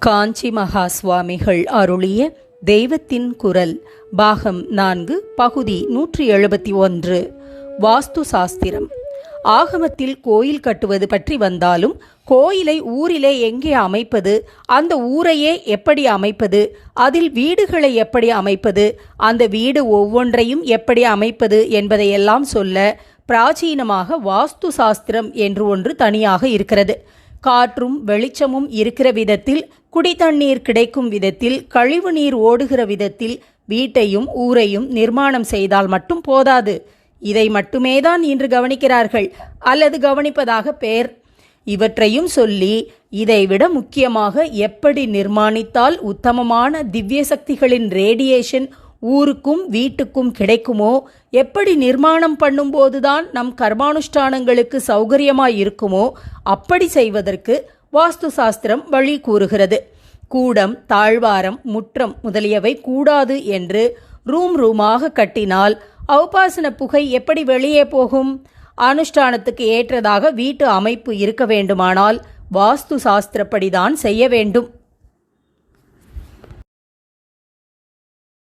காஞ்சி மகா சுவாமிகள் அருளிய தெய்வத்தின் குரல் பாகம் 4 பகுதி 171 வாஸ்து சாஸ்திரம். ஆகமத்தில் கோயில் கட்டுவது பற்றி வந்தாலும் கோயிலை ஊரிலே எங்கே அமைப்பது, அந்த ஊரையே எப்படி அமைப்பது, அதில் வீடுகளை எப்படி அமைப்பது, அந்த வீடு ஒவ்வொன்றையும் எப்படி அமைப்பது என்பதையெல்லாம் சொல்ல பிராச்சீனமாக வாஸ்து சாஸ்திரம் என்று ஒன்று தனியாக இருக்கிறது. காற்றும் வெளிச்சமும் இருக்கிற விதத்தில், குடித்தண்ணீர் கிடைக்கும் விதத்தில், கழிவு நீர் ஓடுகிற விதத்தில் வீட்டையும் ஊரையும் நிர்மாணம் செய்தால் மட்டும் போதாது. இதை மட்டுமேதான் இன்று கவனிக்கிறார்கள், அல்லது கவனிப்பதாக பெயர். இவற்றையும் சொல்லி இதைவிட முக்கியமாக எப்படி நிர்மாணித்தால் உத்தமமான திவ்ய சக்திகளின் ரேடியேஷன் ஊருக்கும் வீட்டுக்கும் கிடைக்குமோ, எப்படி நிர்மாணம் பண்ணும்போதுதான் நம் கர்மானுஷ்டானங்களுக்கு சௌகரியமாய் இருக்குமோ அப்படி செய்வதற்கு வாஸ்து சாஸ்திரம் வழி கூறுகிறது. கூடம், தாழ்வாரம், முற்றம் முதலியவை கூடாது என்று ரூமாக கட்டினால் ஔபாசன புகை எப்படி வெளியே போகும்? அனுஷ்டானத்துக்கு ஏற்றதாக வீட்டு அமைப்பு இருக்க வேண்டுமானால் வாஸ்து சாஸ்திரப்படிதான் செய்ய வேண்டும்.